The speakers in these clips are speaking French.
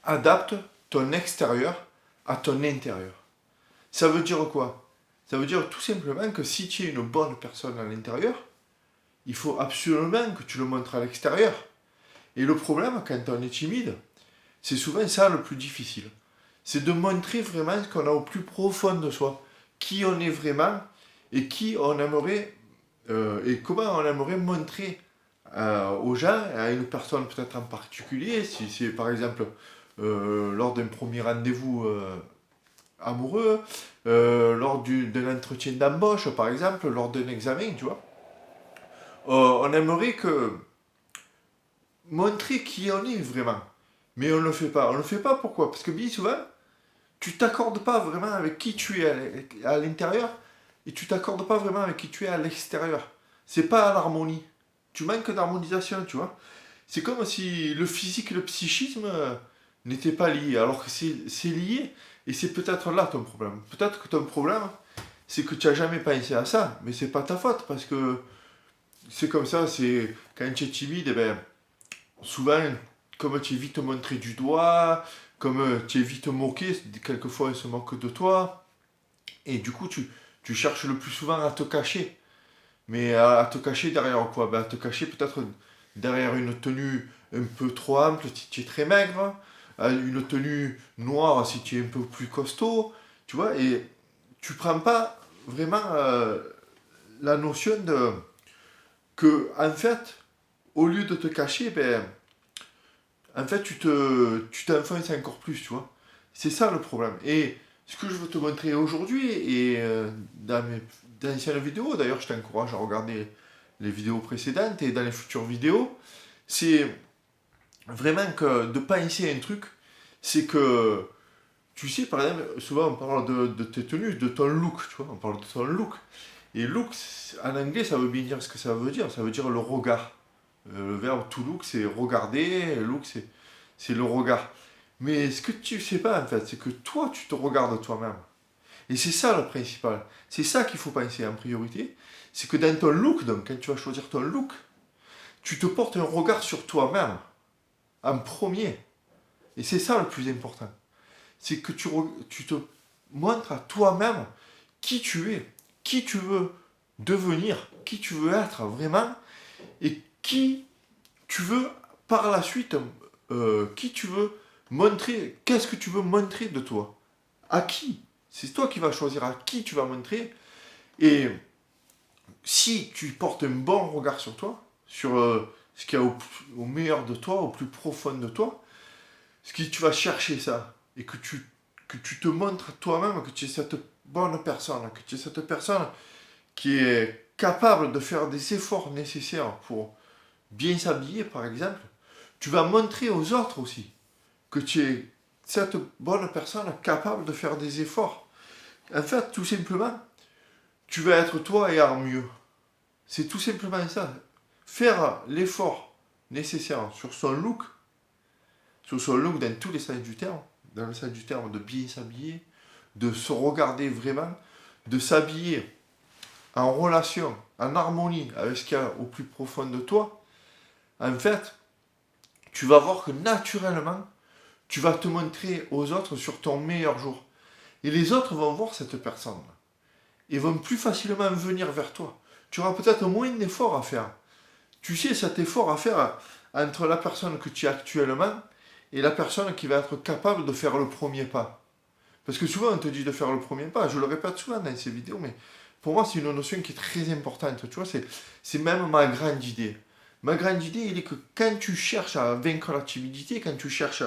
adapte ton extérieur à ton intérieur. Ça veut dire quoi? Ça veut dire tout simplement que si tu es une bonne personne à l'intérieur, il faut absolument que tu le montres à l'extérieur. Et le problème, quand on est timide, c'est souvent ça le plus difficile. C'est de montrer vraiment ce qu'on a au plus profond de soi. Qui on est vraiment et qui on aimerait et comment on aimerait montrer aux gens, à une personne peut-être en particulier, si c'est par exemple lors d'un premier rendez-vous amoureux, d'un entretien d'embauche par exemple, lors d'un examen, tu vois. On aimerait que montrer qui on est vraiment. Mais on ne le fait pas. On ne le fait pas pourquoi? Parce que bien souvent, tu t'accordes pas vraiment avec qui tu es à l'intérieur et tu t'accordes pas vraiment avec qui tu es à l'extérieur. C'est pas l'harmonie. Tu manques d'harmonisation, tu vois. C'est comme si le physique et le psychisme n'étaient pas liés, alors que c'est lié. Et c'est peut-être là ton problème. Peut-être que ton problème, c'est que tu n'as jamais pensé à ça, mais c'est pas ta faute, parce que c'est comme ça, c'est quand tu es timide, eh ben, souvent, comme tu es vite montré du doigt, comme tu es vite moqué, quelquefois on se moque de toi, et du coup tu cherches le plus souvent à te cacher. Mais à te cacher derrière quoi? Ben, à te cacher peut-être derrière une tenue un peu trop ample si tu es très maigre, une tenue noire si tu es un peu plus costaud, tu vois, et tu prends pas vraiment la notion de que, en fait, au lieu de te cacher, ben, en fait, tu t'enfonces encore plus, tu vois. C'est ça le problème. Et ce que je veux te montrer aujourd'hui, et dans mes anciennes vidéos, d'ailleurs, je t'encourage à regarder les vidéos précédentes et dans les futures vidéos, c'est vraiment que de penser à un truc, c'est que, tu sais, par exemple, souvent on parle de tes tenues, de ton look, tu vois, on parle de ton look. Et look, en anglais, ça veut bien dire ce que ça veut dire le regard. Le verbe to look, c'est regarder, look, c'est le regard. Mais ce que tu sais pas, en fait, c'est que toi, tu te regardes toi-même. Et c'est ça le principal. C'est ça qu'il faut penser en priorité. C'est que dans ton look, donc, quand tu vas choisir ton look, tu te portes un regard sur toi-même, en premier. Et c'est ça le plus important. C'est que tu te montres à toi-même qui tu es, qui tu veux devenir, qui tu veux être vraiment, et qui tu veux par la suite, qui tu veux montrer, qu'est-ce que tu veux montrer de toi? À qui? C'est toi qui vas choisir à qui tu vas montrer. Et si tu portes un bon regard sur toi, sur ce qu'il y a au meilleur de toi, au plus profond de toi, ce que tu vas chercher ça, et que tu te montres toi-même que tu es cette bonne personne, que tu es cette personne qui est capable de faire des efforts nécessaires pour bien s'habiller, par exemple, tu vas montrer aux autres aussi que tu es cette bonne personne capable de faire des efforts. En fait, tout simplement, tu vas être toi et en mieux. C'est tout simplement ça. Faire l'effort nécessaire sur son look dans tous les sens du terme, dans le sens du terme de bien s'habiller, de se regarder vraiment, de s'habiller en relation, en harmonie avec ce qu'il y a au plus profond de toi, en fait, tu vas voir que naturellement, tu vas te montrer aux autres sur ton meilleur jour. Et les autres vont voir cette personne. Et vont plus facilement venir vers toi. Tu auras peut-être moins d'efforts à faire. Tu sais, cet effort à faire entre la personne que tu es actuellement et la personne qui va être capable de faire le premier pas. Parce que souvent on te dit de faire le premier pas, je le répète souvent dans ces vidéos, mais pour moi c'est une notion qui est très importante. Tu vois, c'est même ma grande idée. Ma grande idée, il est que quand tu cherches à vaincre la timidité, quand tu cherches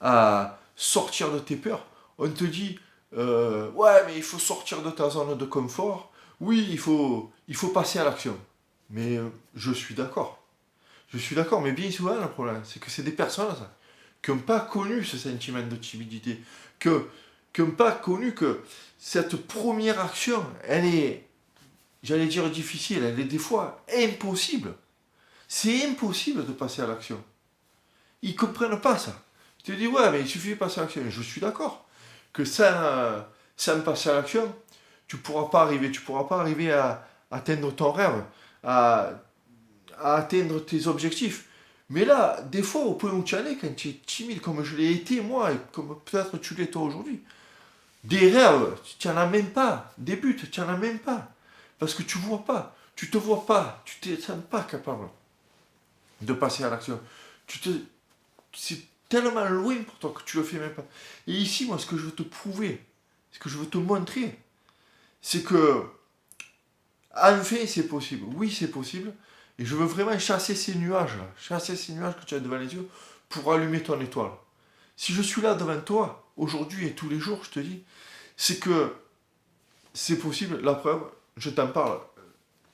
à sortir de tes peurs. On te dit, ouais, mais il faut sortir de ta zone de confort. Oui, il faut passer à l'action. Mais je suis d'accord. Je suis d'accord, mais bien souvent, le problème, c'est que c'est des personnes ça, qui n'ont pas connu ce sentiment de timidité, qui n'ont pas connu que cette première action, elle est, j'allais dire difficile, elle est des fois impossible. C'est impossible de passer à l'action. Ils ne comprennent pas ça. Je te dis, ouais, mais il suffit de passer à l'action. Je suis d'accord que sans passer à l'action, tu pourras pas arriver à atteindre ton rêve, à, à atteindre tes objectifs. Mais là, des fois, au point où tu en es, quand tu es timide, comme je l'ai été moi, et comme peut-être tu l'es toi aujourd'hui, des rêves, tu n'en as même pas. Des buts, tu n'en as même pas. Parce que tu vois pas. Tu te vois pas. Tu ne te sens pas capable de passer à l'action. Tu te... C'est tellement loin pour toi que tu le fais même pas. Et ici, moi, ce que je veux te prouver, ce que je veux te montrer, c'est que, enfin, c'est possible. Oui, c'est possible. Et je veux vraiment chasser ces nuages, là. Chasser ces nuages que tu as devant les yeux pour allumer ton étoile. Si je suis là devant toi, aujourd'hui et tous les jours, je te dis, c'est que c'est possible. La preuve, je t'en parle.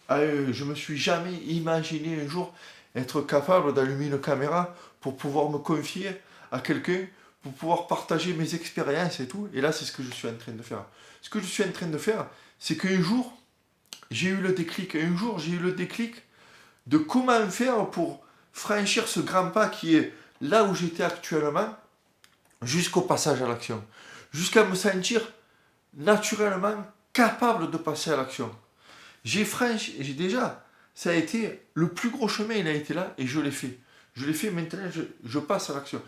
Je me suis jamais imaginé un jour être capable d'allumer une caméra pour pouvoir me confier à quelqu'un, pour pouvoir partager mes expériences et tout. Et là, c'est ce que je suis en train de faire. Ce que je suis en train de faire, c'est qu'un jour, j'ai eu le déclic. Un jour, j'ai eu le déclic de comment faire pour franchir ce grand pas qui est là où j'étais actuellement, jusqu'au passage à l'action. Jusqu'à me sentir naturellement capable de passer à l'action. J'ai déjà, ça a été, le plus gros chemin, il a été là et je l'ai fait. Je l'ai fait, maintenant je passe à l'action.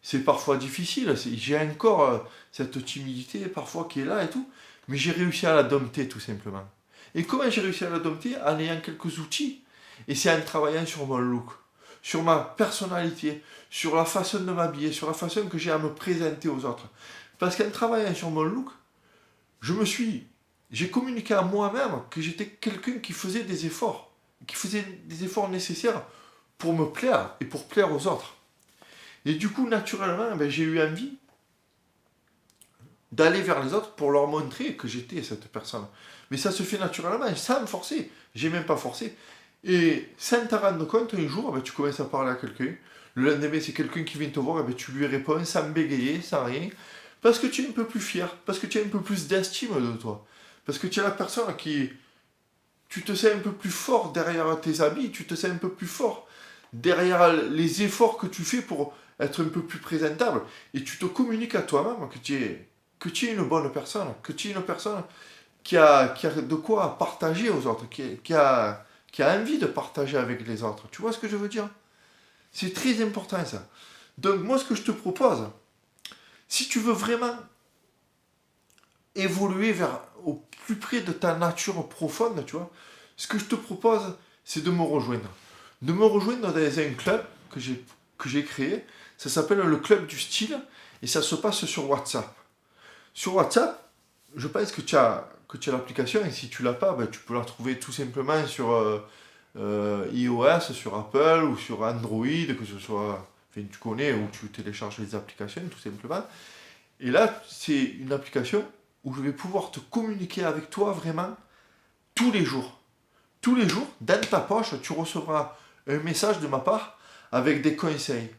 C'est parfois difficile, j'ai encore cette timidité parfois qui est là et tout, mais j'ai réussi à la dompter tout simplement. Et comment j'ai réussi à la dompter? En ayant quelques outils, et c'est en travaillant sur mon look, sur ma personnalité, sur la façon de m'habiller, sur la façon que j'ai à me présenter aux autres. Parce qu'en travaillant sur mon look, je me suis j'ai communiqué à moi-même que j'étais quelqu'un qui faisait des efforts, qui faisait des efforts nécessaires pour me plaire et pour plaire aux autres. Et du coup, naturellement, j'ai eu envie d'aller vers les autres pour leur montrer que j'étais cette personne. Mais ça se fait naturellement, sans me forcer. J'ai même pas forcé. Et sans t'en rendre compte, un jour, tu commences à parler à quelqu'un. Le lendemain, c'est quelqu'un qui vient te voir, tu lui réponds sans bégayer, sans rien. Parce que tu es un peu plus fier, parce que tu as un peu plus d'estime de toi. Parce que tu es la personne qui... Tu te sens un peu plus fort derrière tes habits, tu te sens un peu plus fort derrière les efforts que tu fais pour être un peu plus présentable. Et tu te communiques à toi-même que tu es une bonne personne, que tu es une personne qui a de quoi partager aux autres, qui a envie de partager avec les autres. Tu vois ce que je veux dire? C'est très important ça. Donc moi ce que je te propose, si tu veux vraiment évoluer au plus près de ta nature profonde, tu vois, ce que je te propose, c'est de me rejoindre. De me rejoindre dans un club que j'ai créé. Ça s'appelle le Club du Style et ça se passe sur WhatsApp. Sur WhatsApp, je pense que tu as l'application et si tu l'as pas, tu peux la trouver tout simplement sur iOS, sur Apple ou sur Android, que ce soit, enfin, tu connais, ou tu télécharges les applications tout simplement. Et là, c'est une application où je vais pouvoir te communiquer avec toi vraiment tous les jours. Tous les jours, dans ta poche, tu recevras un message de ma part avec des conseils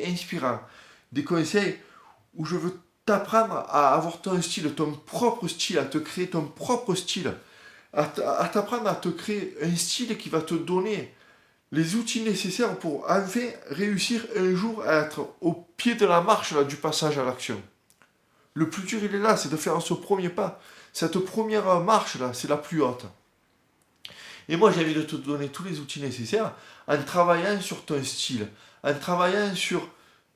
inspirants, des conseils où je veux t'apprendre à avoir ton style, ton propre style, à te créer ton propre style, à t'apprendre à te créer un style qui va te donner les outils nécessaires pour enfin réussir un jour à être au pied de la marche là, du passage à l'action. Le plus dur, il est là, c'est de faire ce premier pas. Cette première marche là, c'est la plus haute. Et moi, j'ai envie de te donner tous les outils nécessaires en travaillant sur ton style, en travaillant sur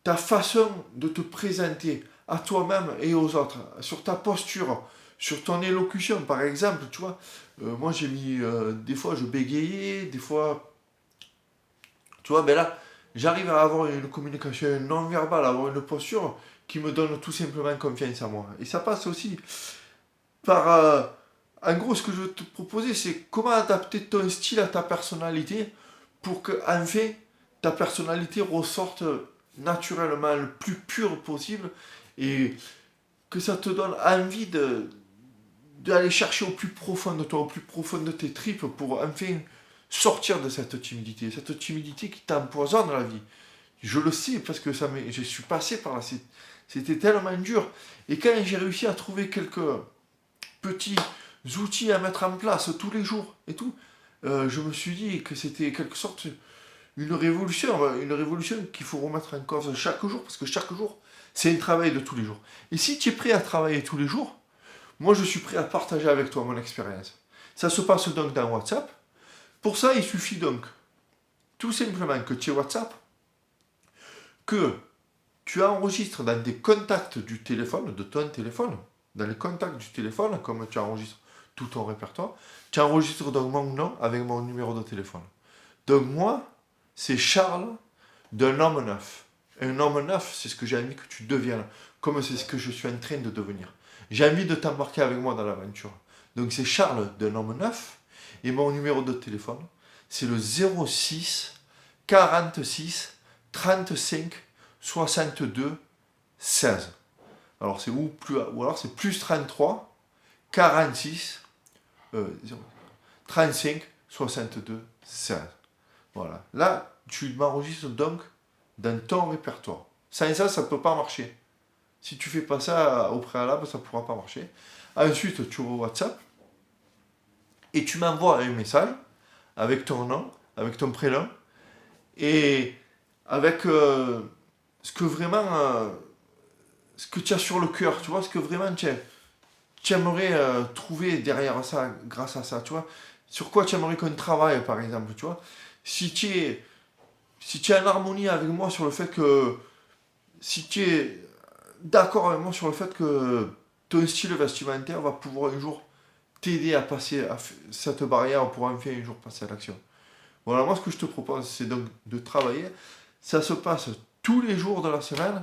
ta façon de te présenter à toi-même et aux autres, sur ta posture, sur ton élocution. Par exemple, tu vois, moi j'ai mis, des fois je bégayais, des fois, tu vois, ben là, j'arrive à avoir une communication non verbale, à avoir une posture qui me donne tout simplement confiance en moi. Et ça passe aussi par... en gros, ce que je veux te proposer, c'est comment adapter ton style à ta personnalité pour que, enfin, ta personnalité ressorte naturellement le plus pure possible et que ça te donne envie d'aller chercher au plus profond de toi, au plus profond de tes tripes pour enfin sortir de cette timidité qui t'empoisonne la vie. Je le sais parce que je suis passé par là, c'était tellement dur. Et quand j'ai réussi à trouver quelques petits outils à mettre en place tous les jours et tout, je me suis dit que c'était quelque sorte une révolution qu'il faut remettre en cause chaque jour, parce que chaque jour, c'est un travail de tous les jours. Et si tu es prêt à travailler tous les jours, moi je suis prêt à partager avec toi mon expérience. Ça se passe donc dans WhatsApp. Pour ça, il suffit donc tout simplement que tu aies WhatsApp, que tu enregistres dans des contacts du téléphone, de ton téléphone, dans les contacts du téléphone, comme tu enregistres tout ton répertoire, tu enregistres donc mon nom avec mon numéro de téléphone. Donc moi, c'est Charles d'un homme neuf. Un homme neuf, c'est ce que j'ai envie que tu deviennes, comme c'est ce que je suis en train de devenir. J'ai envie de t'embarquer avec moi dans l'aventure. Donc c'est Charles d'un homme neuf, et mon numéro de téléphone, c'est le 06 46 35 62 16. Alors c'est ou alors c'est plus 33 46 35 62 16. Voilà. Là, tu m'enregistres donc dans ton répertoire. Sans ça, ça ne peut pas marcher. Si tu fais pas ça au préalable, ça ne pourra pas marcher. Ensuite, tu ouvres WhatsApp et tu m'envoies un message avec ton nom, avec ton prénom et avec ce que vraiment, ce que tu as sur le cœur, tu vois, ce que vraiment tu aimerais trouver derrière ça, grâce à ça, tu vois. Sur quoi tu aimerais qu'on travaille, par exemple, tu vois. Si tu es en harmonie avec moi sur le fait que, si tu es d'accord avec moi sur le fait que ton style vestimentaire va pouvoir un jour t'aider à passer cette barrière pour enfin un jour passer à l'action. Voilà, moi ce que je te propose, c'est donc de travailler. Ça se passe tous les jours de la semaine.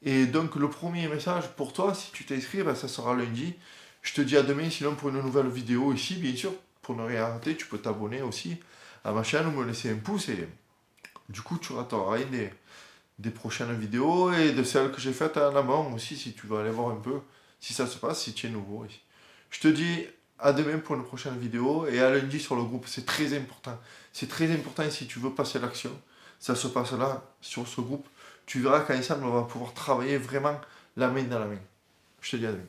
Et donc le premier message pour toi, si tu t'inscris, ben, ça sera lundi. Je te dis à demain, sinon pour une nouvelle vidéo ici, bien sûr, pour ne rien rater, tu peux t'abonner aussi à ma chaîne ou me laisser un pouce. Et du coup, tu rateras rien des prochaines vidéos et de celles que j'ai faites en amont aussi, si tu veux aller voir un peu si ça se passe, si tu es nouveau ici. Je te dis à demain pour une prochaine vidéo et à lundi sur le groupe, c'est très important. C'est très important si tu veux passer à l'action. Ça se passe là, sur ce groupe. Tu verras qu'ensemble, on va pouvoir travailler vraiment la main dans la main. Je te dis à demain.